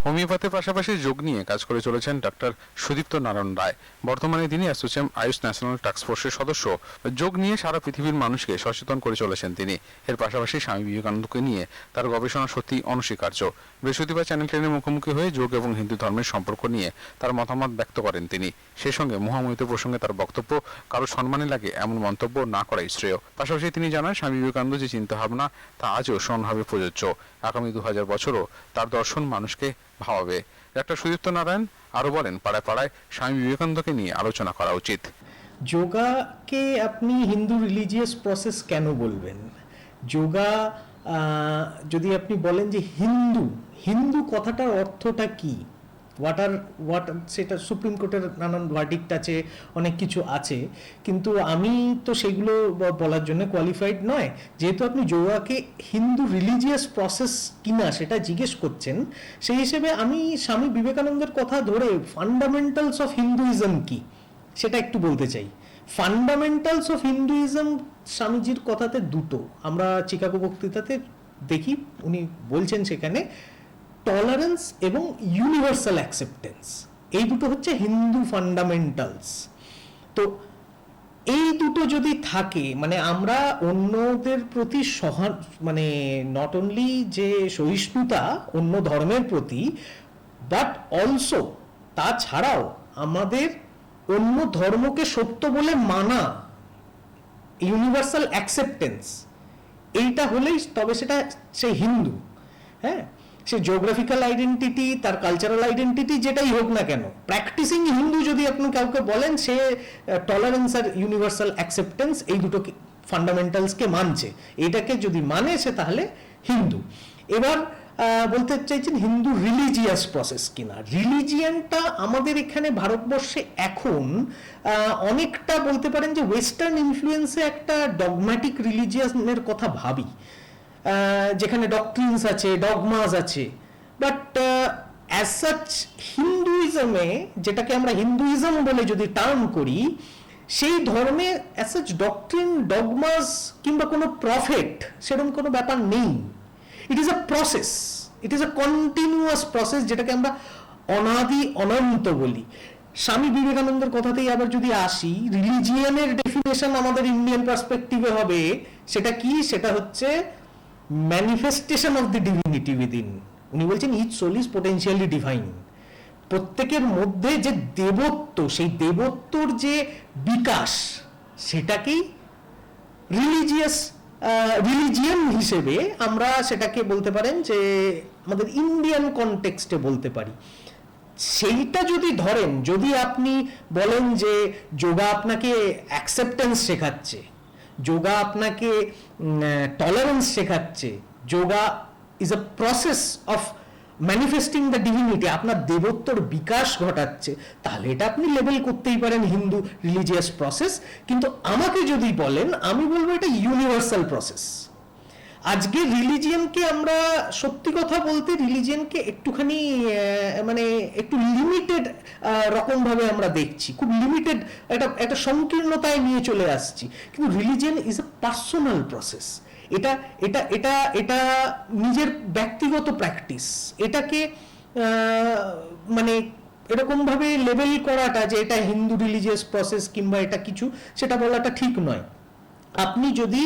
হোমিওপ্যাথির পাশাপাশি যোগ নিয়ে কাজ করে চলেছেন ডাক্তার সুদীপ্ত নারায়ণ রায়। বর্তমানে তিনি অ্যাসোসিয়েম আয়ুষ ন্যাশনাল টাস্কফোর্সের সদস্য। যোগ নিয়ে সারা পৃথিবীর মানুষকে সচেতন করে চলেছেন তিনি। এর পাশাপাশি স্বামী বিবেকানন্দকে নিয়ে তার গবেষণা সত্যি অনস্বীকার্য। বৃহস্পতিবার চ্যানেল 10-এর মুখোমুখি হয়ে যোগ এবং হিন্দু ধর্মের সম্পর্ক নিয়ে তার মতামত ব্যক্ত করেন তিনি। সেই সঙ্গে মহামহিত প্রসঙ্গে তার বক্তব্য কারো সম্মানে লাগে এমন মন্তব্য না করাই শ্রেয়। পাশাপাশি তিনি জানান, স্বামী বিবেকানন্দ যে চিন্তাভাবনা তা আজও সমানভাবে প্রযোজ্য। আগামী 2000 বছরও তার দর্শন মানুষকে ভাবাবে। ডাক্তার সুদীপ্ত নারায়ণ আরো বলেন, পাড়ায় পাড়ায় স্বামী বিবেকানন্দকে নিয়ে আলোচনা করা উচিত। যোগাকে আপনি হিন্দু রিলিজিয়াস প্রসেস কেন বলবেন? যোগা যদি আপনি বলেন যে হিন্দু কথাটার অর্থটা কি, হোয়াট সেটা সুপ্রিম কোর্টের নানান ভার্ডিক্ট আছে, অনেক কিছু আছে, কিন্তু আমি তো সেগুলো বলার জন্য কোয়ালিফাইড নয়। যেহেতু আপনি যোগাকে হিন্দু রিলিজিয়াস প্রসেস কিনা সেটা জিজ্ঞেস করছেন, সেই হিসেবে আমি স্বামী বিবেকানন্দের কথা ধরে ফান্ডামেন্টালস অফ হিন্দুইজম কি সেটা একটু বলতে চাই। ফান্ডামেন্টালস অফ হিন্দুইজম স্বামীজির কথাতে দুটো আমরা চিকাগো বক্তৃতাতে দেখি, উনি বলছেন সেখানে টলারেন্স এবং ইউনিভার্সাল অ্যাকসেপ্টেন্স, এই দুটো হচ্ছে হিন্দু ফান্ডামেন্টালস। তো এই দুটো যদি থাকে, মানে আমরা অন্যদের প্রতি মানে নট অনলি যে সহিষ্ণুতা অন্য ধর্মের প্রতি, বাট অলসো তাছাড়াও আমাদের অন্য ধর্মকে সত্য বলে মানা, ইউনিভার্সাল অ্যাকসেপ্টেন্স, এইটা হলেই তবে সেটা সেই হিন্দু। হ্যাঁ, সে জিওগ্রাফিক্যাল আইডেন্টিটি, তার কালচারাল আইডেন্টিটি যেটাই হোক না কেন, প্র্যাকটিসিং হিন্দু যদি আপনি কাউকে বলেন, সে টলারেন্স আর ইউনিভার্সাল অ্যাকসেপ্টেন্স এই দুটো ফান্ডামেন্টালসকে মানছে। এটাকে যদি মানে সে তাহলে হিন্দু। এবার বলতে চাইছেন হিন্দু রিলিজিয়াস প্রসেস কিনা। রিলিজিয়ানটা আমাদের এখানে ভারতবর্ষে এখন অনেকটা বলতে পারেন যে ওয়েস্টার্ন ইনফ্লুয়েন্সে একটা ডগম্যাটিক রিলিজিয়ানের কথা ভাবি, যেখানে ডক্ট্রিনস আছে, ডগমাস আছে, বাট অ্যাজ সাচ হিন্দুইজমে, যেটাকে আমরা হিন্দুইজম বলে যদি টার্ম করি, সেই ধর্মে অ্যাজ সাচ ডক্ট্রিন, ডগমাস কিংবা কোনো প্রফেট সেরকম কোনো ব্যাপার নেই। It is a process, it is a continuous process, যেটাকে আমরা অনাদি অনন্ত বলি। স্বামী বিবেকানন্দের কথাতেই আবার যদি আসি, রিলিজিয়ানের ডেফিনেশন আমাদের ইন্ডিয়ান পার্সপেক্টিভে হবে সেটা কি? সেটা হচ্ছে manifestation of the divinity within. উনি বলছেন each soul is potentially divine. প্রত্যেকের মধ্যে যে দেবত্ব, সেই দেবত্বর যে বিকাশ, সেটাকেই রিলিজিয়ান হিসেবে আমরা সেটাকে বলতে পারেন যে আমাদের ইন্ডিয়ান কনটেক্সটে বলতে পারি। সেইটা যদি ধরেন, যদি আপনি বলেন যে যোগা আপনাকে অ্যাকসেপ্টেন্স শেখাচ্ছে, যোগা আপনাকে টলারেন্স শেখাচ্ছে, yoga is a process of manifesting the divinity, আপনার দেবত্বর বিকাশ ঘটাচ্ছে, তাহলে এটা আপনি লেবেল করতেই পারেন হিন্দু রিলিজিয়াস প্রসেস। কিন্তু আমাকে যদি বলেন, আমি বলবো এটা ইউনিভার্সাল প্রসেস। আজকে রিলিজিয়ানকে আমরা সত্যি কথা বলতে রিলিজিয়ানকে একটুখানি মানে একটু লিমিটেড রকমভাবে আমরা দেখছি, খুব লিমিটেড একটা সংকীর্ণতায় নিয়ে চলে আসছি। কিন্তু religion is a personal process. এটা এটা এটা এটা নিজের ব্যক্তিগত প্র্যাকটিস। এটাকে মানে এরকমভাবে লেবেল করাটা যে এটা হিন্দু রিলিজিয়াস প্রসেস কিংবা এটা কিছু, সেটা বলাটা ঠিক নয়। আপনি যদি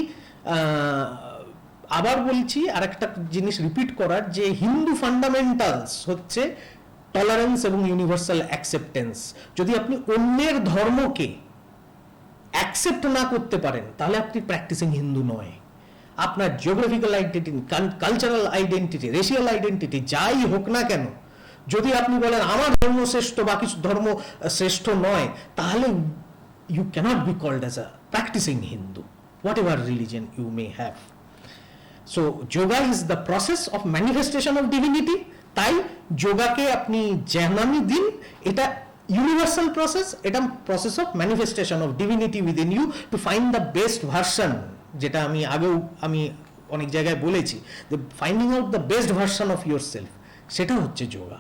আবার বলছি, আর একটা জিনিস রিপিট করার, যে হিন্দু ফান্ডামেন্টালস হচ্ছে টলারেন্স এবং ইউনিভার্সাল অ্যাকসেপ্টেন্স। যদি আপনি অন্যের ধর্মকে অ্যাকসেপ্ট না করতে পারেন, তাহলে আপনি প্র্যাকটিসিং হিন্দু নয়। আপনার geographical identity, cultural identity, racial identity যাই হোক না কেন, যদি আপনি বলেন আমার ধর্ম শ্রেষ্ঠ, বাকি ধর্ম শ্রেষ্ঠ নয়, তাহলে you can't be called as a practicing Hindu, whatever religion you may have. So yoga is the process of manifestation of divinity. তাই যোগাকে আপনি যে নামই দিন, এটা ইউনিভার্সাল প্রসেস, এটা process of manifestation of divinity within you to find the best version, যেটা আমি আগেও অনেক জায়গায় বলেছি, যে finding out the best version of yourself, সেটা হচ্ছে যোগা।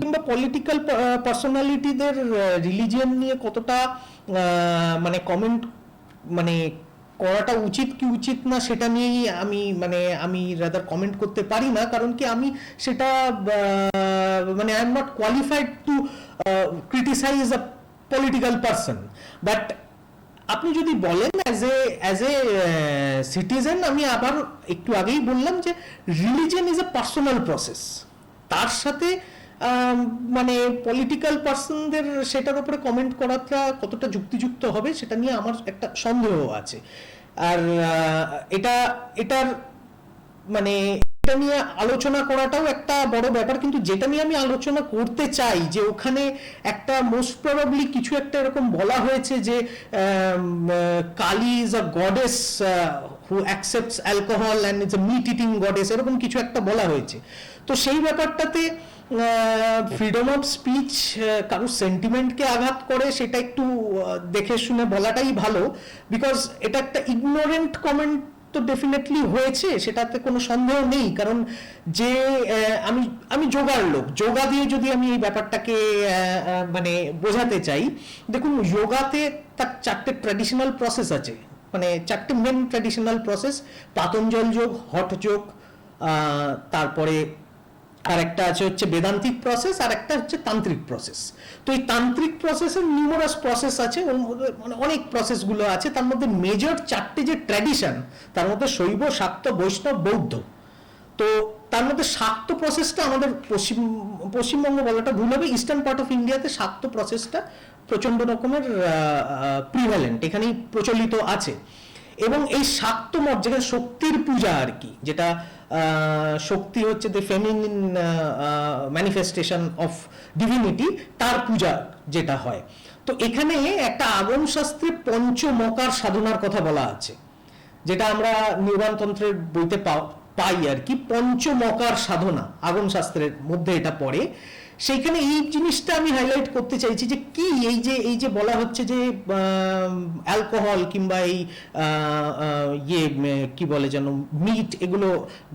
কিংবা পলিটিক্যাল পার্সোনালিটিদের রিলিজিয়ন নিয়ে কতটা মানে কমেন্ট মানে করাটা উচিত কি উচিত না সেটা নিয়েই আমি রাদার কমেন্ট করতে পারি না, কারণ কি আমি সেটা মানে I am not qualified to criticize a political person. But আপনি যদি বলেন অ্যাজ এ সিটিজেন, আমি আবার একটু আগেই বললাম যে religion is a personal process. তার সাথে মানে পলিটিক্যাল পার্সনদের সেটার উপরে কমেন্ট করাটা কতটা যুক্তিযুক্ত হবে সেটা নিয়ে আমার একটা সন্দেহ আছে। আর এটার মানে এটা নিয়ে আলোচনা করাটাও একটা বড় ব্যাপার, কিন্তু যেটা নিয়ে আমি আলোচনা করতে চাই যে ওখানে একটা মোস্ট প্রবাবলি কিছু একটা এরকম বলা হয়েছে যে Kali is a goddess who accepts alcohol and it's a meet eating goddess, এরকম কিছু একটা বলা হয়েছে। তো সেই ব্যাপারটাতে ফ্রিডম অফ স্পিচ কারোর সেন্টিমেন্টকে আঘাত করে সেটা একটু দেখে শুনে বলাটাই ভালো, বিকজ এটা একটা ইগনোরেন্ট কমেন্ট তো ডেফিনেটলি হয়েছে, সেটাতে কোনো সন্দেহ নেই। কারণ যে আমি যোগার লোক, যোগা দিয়ে যদি আমি এই ব্যাপারটাকে মানে বোঝাতে চাই, দেখুন যোগাতে তার 4টে ট্র্যাডিশনাল প্রসেস আছে, মানে 4টে মেন ট্র্যাডিশনাল প্রসেস, পাতঞ্জল যোগ, হঠ যোগ, তারপরে আর একটা আছে হচ্ছে বেদান্তিক প্রসেস, আর একটা হচ্ছে তান্ত্রিক প্রসেস। তো এই তান্ত্রিক প্রসেসের নিউমারাস প্রসেস আছে, ওর মধ্যে মানে অনেক প্রসেসগুলো আছে। তার মধ্যে মেজর 4টে যে ট্র্যাডিশন, তার মধ্যে শৈব, শাক্ত, বৈষ্ণব, বৌদ্ধ। তো তার মধ্যে শাক্ত প্রসেসটা আমাদের পশ্চিমবঙ্গ বলাটা ভুল হবে, ইস্টার্ন পার্ট অফ ইন্ডিয়াতে শাক্ত প্রসেসটা প্রচন্ড রকমের প্রিভ্যালেন্ট, এখানেই প্রচলিত আছে। এবং এই শাক্ত মত যেখানে শক্তির পূজা আর কি, যেটা শক্তি হচ্ছে the feminine manifestation of divinity, তার পূজা যেটা হয়। তো এখানে একটা আগম শাস্ত্রে পঞ্চমকার সাধনার কথা বলা আছে, যেটা আমরা নির্বাণতন্ত্রের বইতে পাই আর কি। পঞ্চমকার সাধনা আগম শাস্ত্রের মধ্যে এটা পড়ে। সেইখানে এই জিনিসটা আমি হাইলাইট করতে চাইছি যে কি এই যে বলা হচ্ছে যে অ্যালকোহল কিংবা এই কি বলে যেন মিট, এগুলো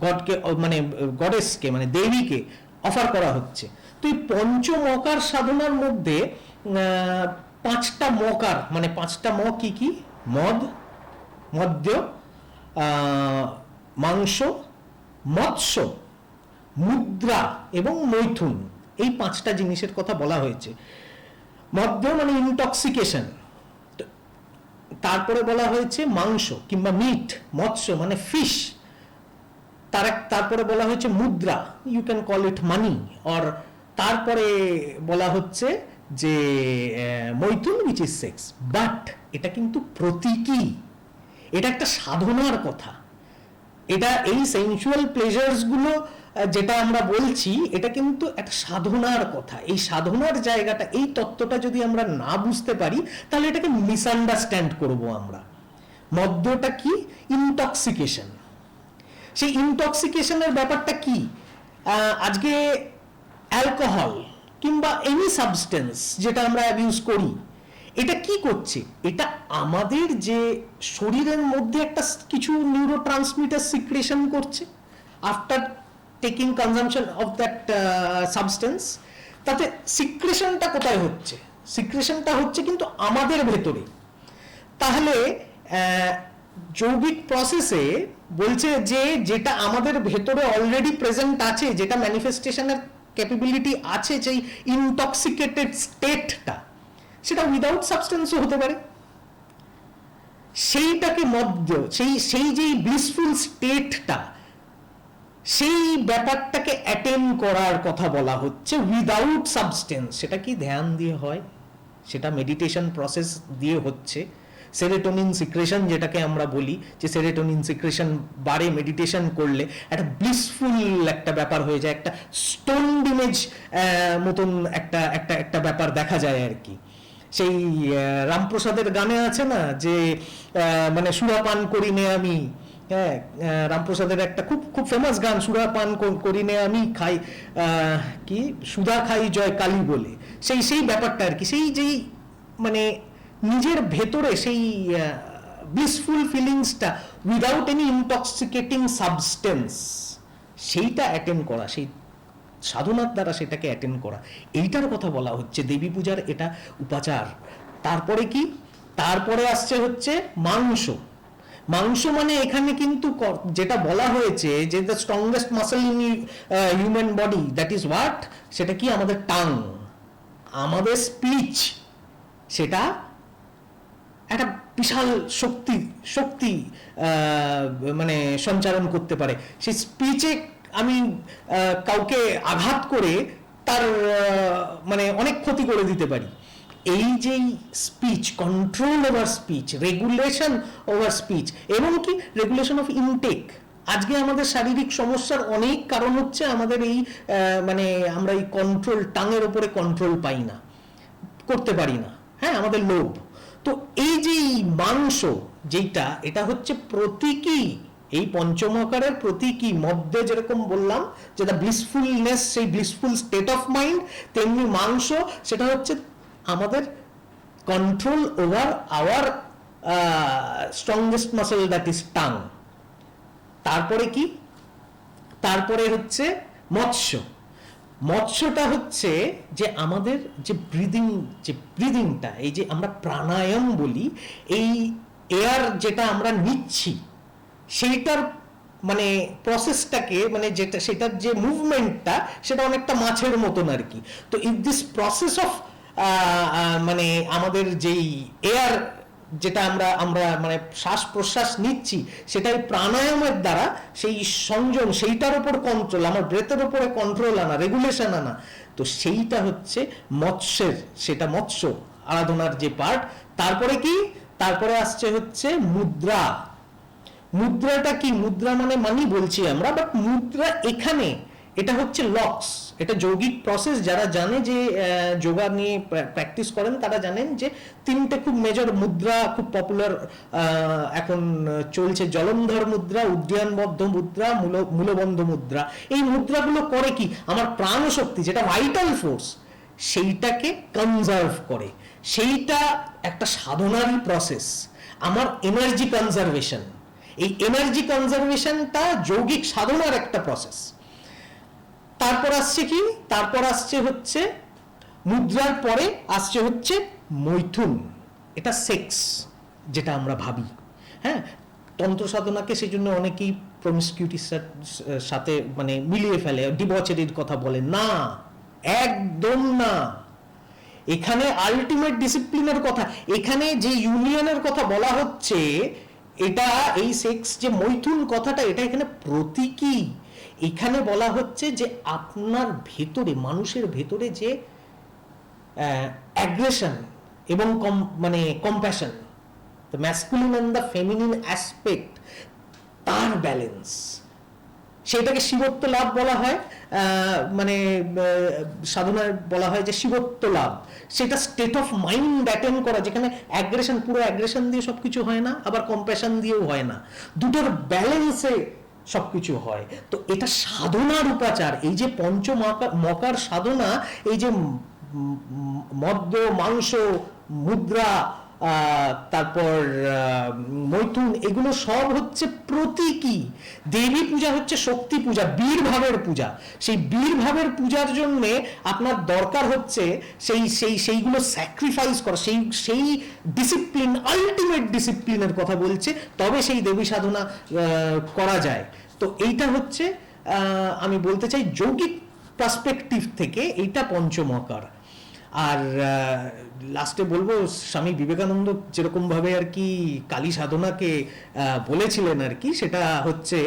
গডকে মানে গডেসকে মানে দেবীকে অফার করা হচ্ছে। তো এই পঞ্চমকার সাধনার মধ্যে 5টা মকার, মানে 5টা ম কি কি? মদ, মদ্য, মাংস, মৎস্য, মুদ্রা এবং মৈথুন, এই 5টা জিনিসের কথা বলা হয়েছে। মদ্য মানে ইনটক্সিকেশন, তারপরে বলা হয়েছে মাংস কিংবা মিট, মৎস্য মানে ফিশ, তারপরে বলা হয়েছে মুদ্রা, you can call it money, or তারপরে বলা হচ্ছে যে মৈথুন উইচ ইজ সেক্স। বাট এটা কিন্তু প্রতীকী, এটা একটা সাধনার কথা। এটা এই সেন্সুয়াল প্লেজার্স গুলো যেটা আমরা বলছি, এটা কিন্তু একটা সাধনার কথা। এই সাধনার জায়গাটা, এই তত্ত্বটা যদি আমরা না বুঝতে পারি, তাহলে এটাকে মিসআন্ডারস্ট্যান্ড করব আমরা। মদ্যটা কি? ইনটক্সিকেশন। সেই ইনটক্সিকেশনের ব্যাপারটা কি? আজকে অ্যালকোহল কিংবা এনি সাবস্টেন্স যেটা আমরা অ্যাবিউজ করি, এটা কি করছে? এটা আমাদের যে শরীরের মধ্যে একটা কিছু নিউরোট্রান্সমিটার সিক্রেশন করছে after taking consumption of that substance. তাতে সিক্রেশনটা কোথায় হচ্ছে? সিক্রেশনটা হচ্ছে কিন্তু আমাদের ভেতরে। তাহলে যৌগিক প্রসেসে বলছে যে যেটা আমাদের ভেতরে অলরেডি প্রেজেন্ট আছে, যেটা ম্যানিফেস্টেশনের ক্যাপাবিলিটি আছে, যেই ইনটক্সিকেটেড স্টেটটা, সেটা উইদাউট সাবস্টেন্সও হতে পারে। সেইটাকে মধ্য, সেই যে ব্লিসফুল স্টেটটা, সেই ব্যাপারটাকে অ্যাটেন্ড করার কথা বলা হচ্ছে উইদাউট সাবস্টেন্স। সেটা কি ধ্যান দিয়ে হয়? সেটা মেডিটেশন প্রসেস দিয়ে হচ্ছে। সেরোটোনিন সিক্রেশন যেটাকে আমরা বলি, যে সেরোটোনিন সিক্রেশন বাড়ে মেডিটেশন করলে, একটা ব্লিসফুল একটা ব্যাপার হয়ে যায়, একটা স্টোন ইমেজ মতন একটা ব্যাপার দেখা যায় আর কি। সেই রামপ্রসাদের গানে আছে না যে মানে সুরাপান করি নে আমি, হ্যাঁ, রামপ্রসাদের একটা খুব খুব ফেমাস গান, সুরাপান করি নে আমি খাই কি সুধা খাই জয় কালী বলে। সেই ব্যাপারটা আর কি, সেই যেই মানে নিজের ভেতরে সেই ব্লিসফুল ফিলিংসটা উইদাউট এনি ইনটক্সিকেটিং সাবস্টেন্স, সেইটা অ্যাটেন্ড করা, সেই সাধনার দ্বারা সেটাকে অ্যাটেন্ড করা, এইটার কথা বলা হচ্ছে। দেবী পূজার এটা উপাচার। তারপরে কি? তারপরে আসছে হচ্ছে মাংস। মাংস মানে এখানে কিন্তু যেটা বলা হয়েছে যে the strongest muscle in human body, that is what, সেটা কি আমাদের টাং, আমাদের স্পিচ, সেটা একটা বিশাল শক্তি শক্তি মানে সঞ্চারণ করতে পারে। সেই স্পিচে আমি কাউকে আঘাত করে তার মানে অনেক ক্ষতি করে দিতে পারি। এই যে speech, control over speech, regulation over speech, এবং কি রেগুলেশন অফ ইনটেক। আজকে আমাদের শারীরিক সমস্যার অনেক কারণ হচ্ছে আমাদের এই মানে আমরা এই কন্ট্রোল, টাঙের ওপরে কন্ট্রোল পাই না, করতে পারি না, হ্যাঁ, আমাদের লোভ। তো এই যে মাংস যেটা, এটা হচ্ছে প্রতীকী, এই পঞ্চমকারের প্রতীকী। মধ্যে যেরকম বললাম যে দ্য ব্লিসফুলনেস, সেই ব্লিসফুল স্টেট অফ মাইন্ড, তেমনি মাংস সেটা হচ্ছে আমাদের control over our strongest muscle, that is tongue. তারপরে কি, তারপরে হচ্ছে মৎস্য। মৎস্যটা হচ্ছে যে আমাদের যে ব্রিদিংটা, এই যে আমরা প্রাণায়াম বলি, এই এয়ার যেটা আমরা নিচ্ছি সেইটার মানে প্রসেসটাকে, মানে যেটা সেটার যে মুভমেন্টটা, সেটা অনেকটা মাছের মতন আর কি। তো ইন দিস প্রসেস অফ মানে আমাদের যেই এয়ার যেটা আমরা আমরা মানে শ্বাস প্রশ্বাস নিচ্ছি, সেটাই প্রাণায়ামের দ্বারা সেই সংযম, সেইটার উপর কন্ট্রোল, আমার ব্রেথের উপরে কন্ট্রোল আনা, রেগুলেশন আনা। তো সেইটা হচ্ছে মৎস্যের, সেটা মৎস্য আরাধনার যে পার্ট। তারপরে কি, তারপরে আসছে হচ্ছে মুদ্রা। মুদ্রাটা কি, মুদ্রা মানে মানি বলছি আমরা, বাট মুদ্রা এখানে এটা হচ্ছে লক্স, এটা যৌগিক প্রসেস। যারা জানে যে যোগা নিয়ে প্র্যাকটিস করেন তারা জানেন যে তিনটে খুব মেজর মুদ্রা খুব পপুলার এখন চলছে: জলন্ধর মুদ্রা, উদ্যানবদ্ধ মুদ্রা, মূলবন্ধ মুদ্রা। এই মুদ্রাগুলো করে কি, আমার প্রাণ শক্তি যেটা ভাইটাল ফোর্স, সেইটাকে কনজার্ভ করে। সেইটা একটা সাধনারই প্রসেস, আমার এনার্জি কনজারভেশন। এই এনার্জি কনজারভেশনটা যৌগিক সাধনার একটা প্রসেস। তারপর আসছে কি, তারপর আসছে হচ্ছে মুদ্রার পরে আসছে হচ্ছে মৈথুন। এটা সেক্স যেটা আমরা ভাবি, হ্যাঁ, তন্ত্র সাধনাকে সেই জন্য অনেকেই প্রমিসকিউটির সাথে মানে মিলিয়ে ফেলে, ডিবচেরির কথা বলে। না, একদম না। এখানে আলটিমেট ডিসিপ্লিনের কথা, এখানে যে ইউনিয়নের কথা বলা হচ্ছে, এটা এই সেক্স যে মৈথুন কথাটা, এটা এখানে প্রতীকী। এখানে বলা হচ্ছে যে আপনার ভেতরে, মানুষের ভেতরে যে অ্যাগ্রেশন এবং মানে compassion, the masculine and the feminine aspect, তার ব্যালেন্স, সেটাকে শিবত্ব লাভ বলা হয়। মানে সাধনায় বলা হয় যে শিবত্ব লাভ, সেটা স্টেট অফ মাইন্ড অ্যাটেন্ড করা, যেখানে অ্যাগ্রেশন, পুরো অ্যাগ্রেশন দিয়ে সবকিছু হয় না, আবার কম্প্যাশন দিয়েও হয় না, দুটোর ব্যালেন্সে সবকিছু হয়। তো এটা সাধনার উপাচার। এই যে মকার সাধনা, এই যে মদ্য, মাংস, মুদ্রা, তারপর মৈথুন, এগুলো সব হচ্ছে প্রতীকী। দেবী পূজা হচ্ছে শক্তি পূজা, বীর ভাবের পূজা। সেই বীর ভাবের পূজার জন্য আপনার দরকার হচ্ছে সেইগুলো স্যাক্রিফাইস করা, সেই ডিসিপ্লিন, আলটিমেট ডিসিপ্লিনের কথা বলছে, তবে সেই দেবী সাধনা করা যায়। তো এইটা হচ্ছে আমি বলতে চাই যৌগিক পার্সপেক্টিভ থেকে এইটা পঞ্চমকার। আর লাস্টে বলবো, স্বামী বিবেকানন্দ যেরকম ভাবে আর কি কালী সাধনাকে বলেছিলেন আর কি, সেটা হচ্ছে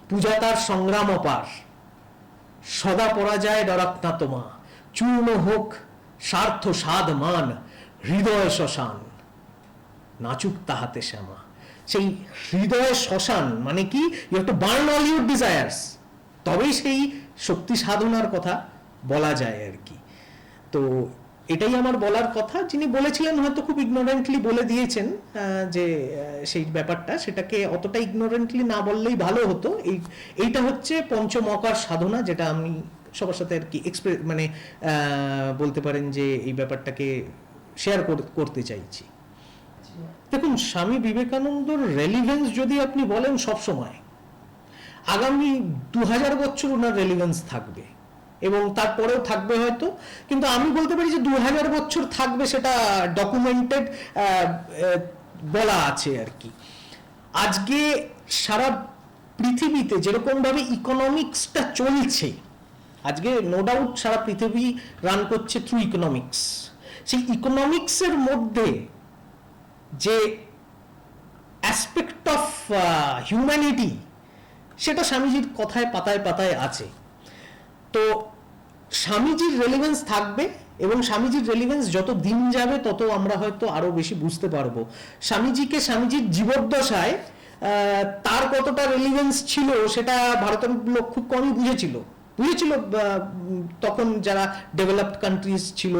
পূজা তার সংগ্রাম অপার, সদা পরাজয় ডরাত্না তোমা, চূর্ণ হোক স্বার্থ সাধ মান, হৃদয় শ্মশান নাচুক তাহাতে শ্যামা। সেই হৃদয় শ্মশান মানে কি, you have to burn all your desires, তবেই সেই শক্তি সাধনার কথা বলা যায় আর কি। তো এটাই আমার বলার কথা। যিনি বলেছিলেন হয়তো খুব ইগনোরেন্টলি বলে দিয়েছেন যে সেই ব্যাপারটা, সেটাকে অতটা ইগনোরেন্টলি না বললেই ভালো হতো। এইটা হচ্ছে পঞ্চমকার সাধনা, যেটা আমি সবার সাথে আর কি মানে বলতে পারেন যে এই ব্যাপারটাকে শেয়ার করতে চাইছি। দেখুন, স্বামী বিবেকানন্দর রেলিভেন্স যদি আপনি বলেন, সব সময় আগামী 2000 বছর ওনার রেলিভেন্স থাকবে, এবং তারপরেও থাকবে হয়তো। কিন্তু আমি বলতে পারি যে 2000 বছর থাকবে, সেটা ডকুমেন্টেড বলা আছে আর কি। আজকে সারা পৃথিবীতে যেরকম ভাবে ইকোনমিক্সটা চলছে, আজকে নো ডাউট সারা পৃথিবী রান করছে থ্রু ইকোনমিক্স। সেই ইকোনমিক্সের মধ্যে যে অ্যাসপেক্ট অফ হিউম্যানিটি, সেটা স্বামীজির কথায় পাতায় পাতায় আছে। তো স্বামীজির রেলিভেন্স থাকবে, এবং স্বামীজির রেলিভেন্স যত দিন যাবে তত আমরা হয়তো আরো বেশি বুঝতে পারবো স্বামীজিকে। স্বামীজির জীবদ্দশায় তার কতটা রেলিভেন্স ছিল সেটা ভারতের লোক খুব কমই বুঝেছিল। তখন যারা ডেভেলপড কান্ট্রিজ ছিল,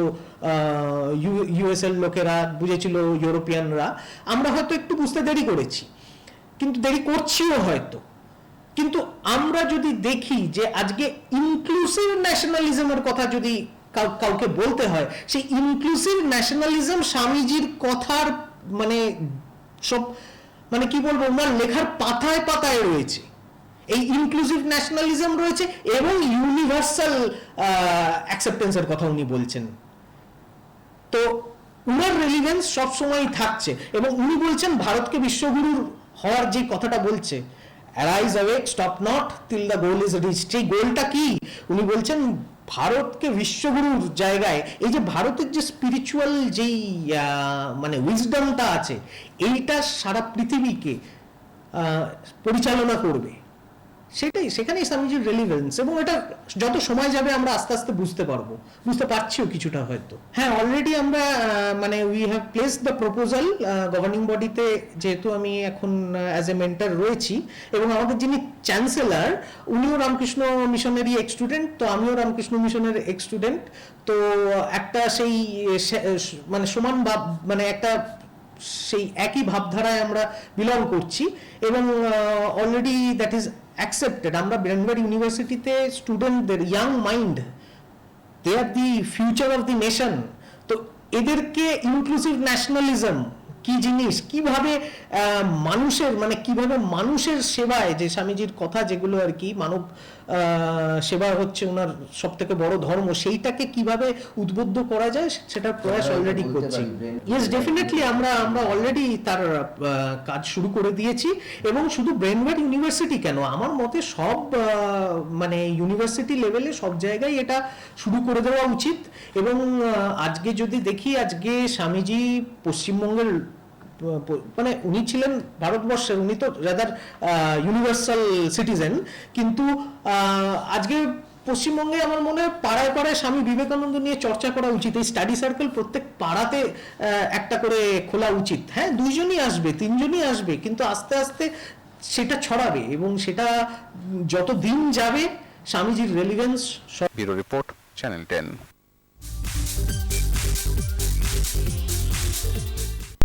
ইউএস এর লোকেরা বুঝেছিল, ইউরোপিয়ানরা। আমরা হয়তো একটু বুঝতে দেরি করেছি, কিন্তু দেরি করছিও হয়তো। কিন্তু আমরা যদি দেখি যে আজকে ইনক্লুসিভ ন্যাশনালিজমের কথা যদি কাউকে বলতে হয়, সেই ইনক্লুসিভ ন্যাশনালিজম স্বামীজির কথার মানে সব মানে কি বলবো, ওনার লেখার পাতায় পাতায় রয়েছে। এই ইনক্লুসিভ ন্যাশনালিজম রয়েছে এবং ইউনিভার্সাল অ্যাকসেপ্টেন্সের কথা উনি বলছেন। তো উনার রেলিভেন্স সবসময় থাকছে, এবং উনি বলছেন ভারতকে বিশ্বগুরুর হওয়ার যে কথাটা বলছে, arise awake stop not till the goal is reached. সেই গোলটা কি? উনি বলছেন ভারতকে বিশ্বগুরুর জায়গায়, এই যে ভারতের যে স্পিরিচুয়াল যেই মানে উইজডমটা আছে, এইটা সারা পৃথিবীকে পরিচালনা করবে। সেখানেই স্বামীজির রেলিভেন্স, এবং এটা যত সময় যাবে আমরা আস্তে আস্তে বুঝতে পারছিও কিছুটা হয়তো। হ্যাঁ, অলরেডি আমরা মানে we have place the proposal governing বডিতে, যেহেতু আমি এখন অ্যাজ এ মেন্টর রয়েছি, এবং আমাদের যিনি চ্যান্সেলর উনিও রামকৃষ্ণ মিশনেরই এক্স স্টুডেন্ট, তো আমিও রামকৃষ্ণ মিশনের এক্স স্টুডেন্ট। তো একটা সেই মানে সমান ভাব, মানে একটা সেই একই ভাবধারায় আমরা বিলং করছি, এবং অলরেডি দ্যাট ইজ অ্যাকসেপ্টেড। আমরা ব্র্যান্ডবার্গ ইউনিভার্সিটিতে স্টুডেন্টদের young mind, they are the future of the nation. তো এদেরকে ইনক্লুসিভ ন্যাশনালিজম কি জিনিস, কিভাবে মানুষের মানে কিভাবে মানুষের সেবায়, যে স্বামীজির কথা যেগুলো আর কি, মানব সেবা হচ্ছে ওনার সব থেকে বড় ধর্ম, সেইটাকে কিভাবে উদ্বুদ্ধ করা যায় সেটার প্রয়াস অলরেডি করছি। ইয়েস, ডেফিনেটলি আমরা অলরেডি তার কাজ শুরু করে দিয়েছি। এবং শুধু ব্রেনওয়ার্ড ইউনিভার্সিটি কেন, আমার মতে সব মানে ইউনিভার্সিটি লেভেলে সব জায়গায় এটা শুরু করে দেওয়া উচিত। এবং আজকে যদি দেখি, আজকে স্বামীজি পশ্চিমবঙ্গের মানে উনি ছিলেন ভারতবর্ষের, উনি তো রাদার ইউনিভার্সাল সিটিজেন, কিন্তু আজকে পশ্চিমবঙ্গে আমার মনে হয় পাড়ায় পাড়ায় স্বামী বিবেকানন্দ নিয়ে চর্চা করা উচিত। এই স্টাডি সার্কেল প্রত্যেক পাড়াতে একটা করে খোলা উচিত। হ্যাঁ, 2 জনই আসবে, 3 জনই আসবে, কিন্তু আস্তে আস্তে সেটা ছড়াবে, এবং সেটা যত দিন যাবে স্বামীজির রেলিভেন্স। Bureau report, channel 10।